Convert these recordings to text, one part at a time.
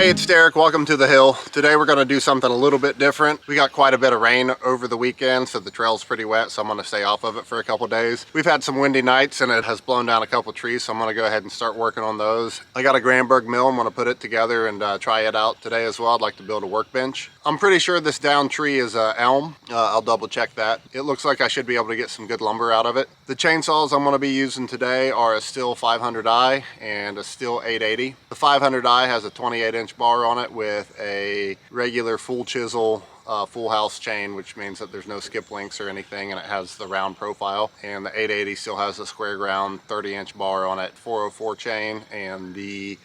Hey, it's Derek. Welcome to the hill. Today we're going to do something a little bit different. We got quite a bit of rain over the weekend, so the trail's pretty wet, so I'm going to stay off of it for a couple days. We've had some windy nights and it has blown down a couple trees, so I'm going to go ahead and start working on those. I got a Granberg mill. I'm going to put it together and try it out today as well. I'd like to build a workbench. I'm pretty sure this down tree is elm. I'll double check that. It looks like I should be able to get some good lumber out of it. The chainsaws I'm going to be using today are a Stihl 500i and a Stihl 880. The 500i has a 28-inch bar on it with a regular full chisel full house chain, which means that there's no skip links or anything, and it has the round profile. And the 880 still has a square ground 30-inch bar on it, 404 chain, and the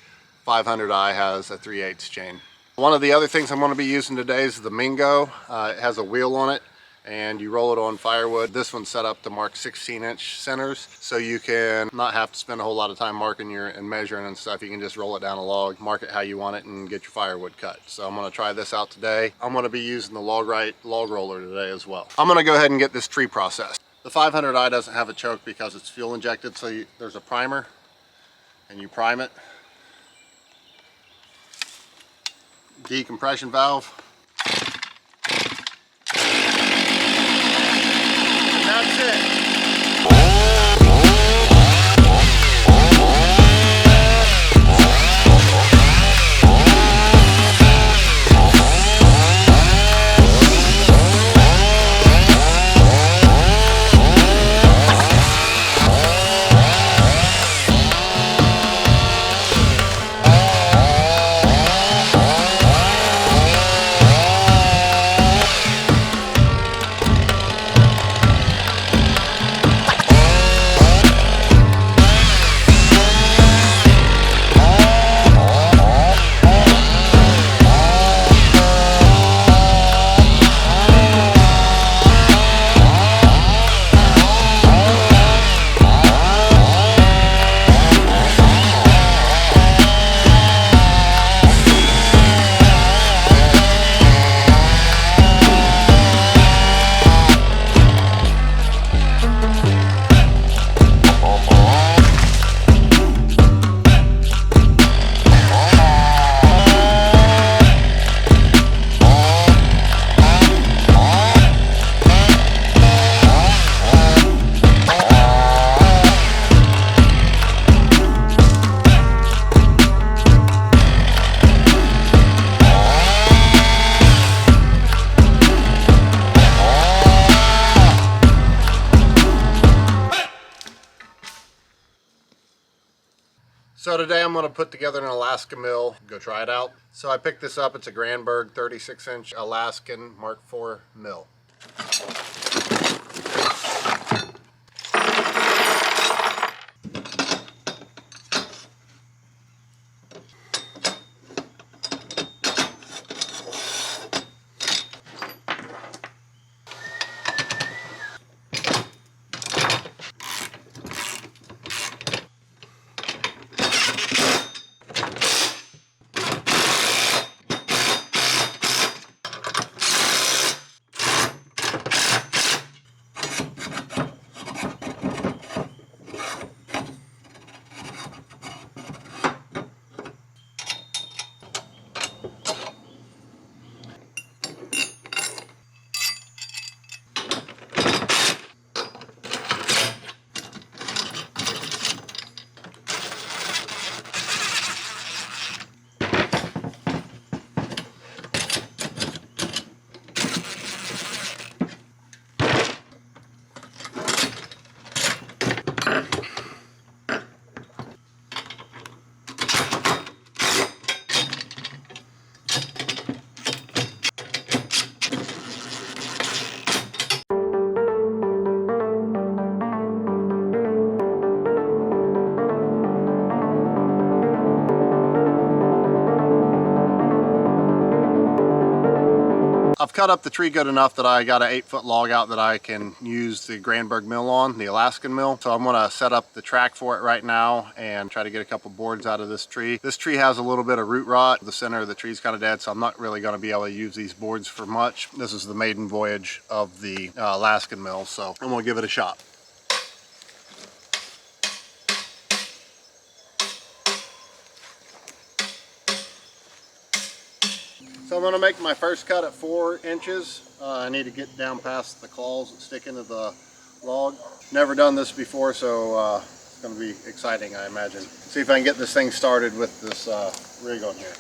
500i has a 3/8 chain. One of the other things I'm going to be using today is the Mingo. It has a wheel on it and you roll it on firewood. This one's set up to mark 16-inch centers, so you can not have to spend a whole lot of time marking and measuring and stuff. You can just roll it down a log, mark it how you want it, and get your firewood cut. So I'm going to try this out today. I'm going to be using the Logrite log roller today as well. I'm going to go ahead and get this tree processed. The 500i doesn't have a choke because it's fuel injected, so there's a primer and you prime it. Decompression valve. That's it. So today I'm going to put together an Alaska mill, go try it out. So I picked this up. It's a Granberg 36-inch Alaskan Mark IV mill. I've cut up the tree good enough that I got an 8-foot log out that I can use the Granberg mill on, the Alaskan mill. So I'm going to set up the track for it right now and try to get a couple boards out of this tree. This tree has a little bit of root rot. The center of the tree is kind of dead, so I'm not really going to be able to use these boards for much. This is the maiden voyage of the Alaskan mill, so I'm going to give it a shot. So I'm going to make my first cut at 4 inches. I need to get down past the claws that stick into the log. Never done this before, so it's going to be exciting, I imagine. See if I can get this thing started with this rig on here.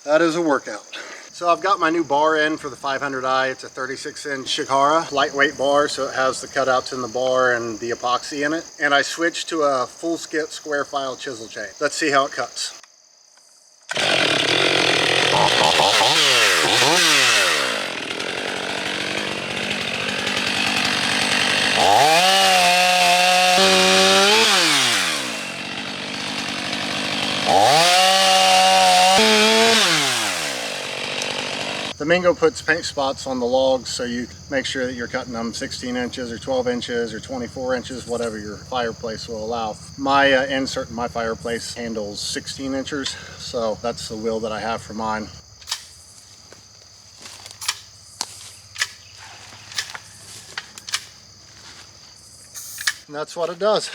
That is a workout. So I've got my new bar in for the 500i. It's a 36-inch Sugihara, lightweight bar, so it has the cutouts in the bar and the epoxy in it. And I switched to a full skip square file chisel chain. Let's see how it cuts. The Mingo puts paint spots on the logs, so you make sure that you're cutting them 16 inches or 12 inches or 24 inches, whatever your fireplace will allow. My insert in my fireplace handles 16 inches, so that's the wheel that I have for mine. And that's what it does.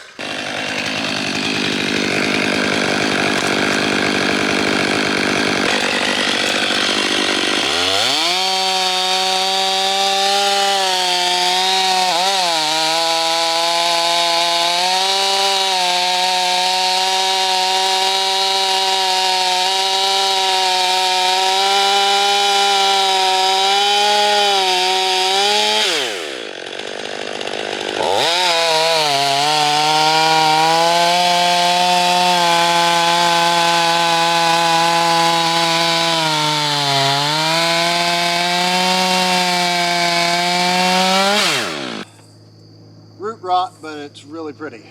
Root rot, but it's really pretty.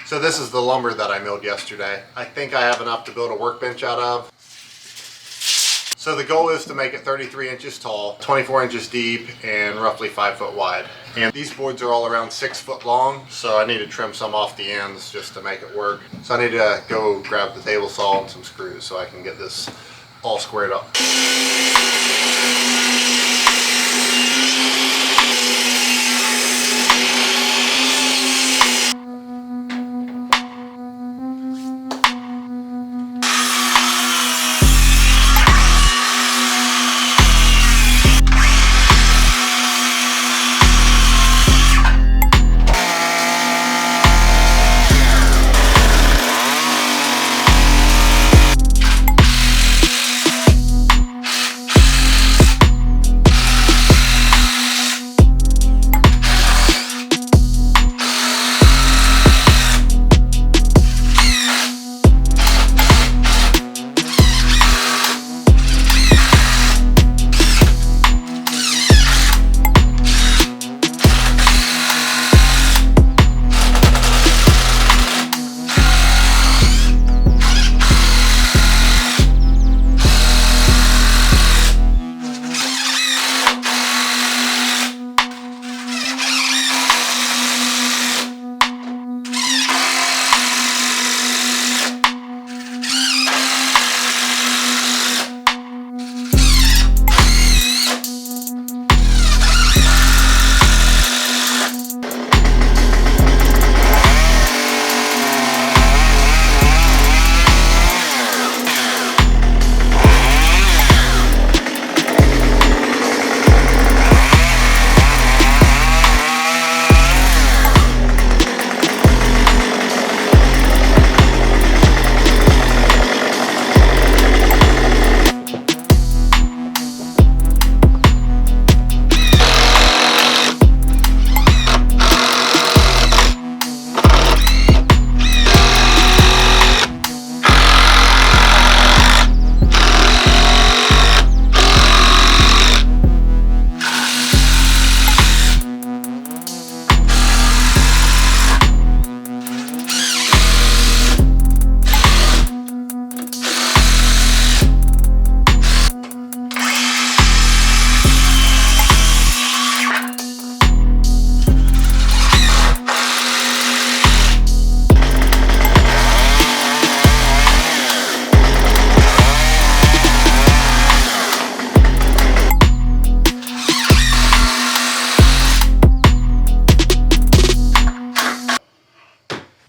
So this is the lumber that I milled yesterday. I think I have enough to build a workbench out of. So the goal is to make it 33 inches tall, 24 inches deep, and roughly 5 foot wide. And these boards are all around 6 foot long, so I need to trim some off the ends just to make it work. So I need to go grab the table saw and some screws so I can get this all squared up.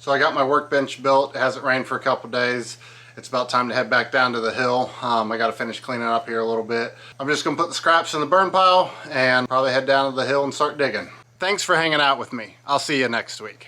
So I got my workbench built. It hasn't rained for a couple days. It's about time to head back down to the hill. I got to finish cleaning up here a little bit. I'm just going to put the scraps in the burn pile and probably head down to the hill and start digging. Thanks for hanging out with me. I'll see you next week.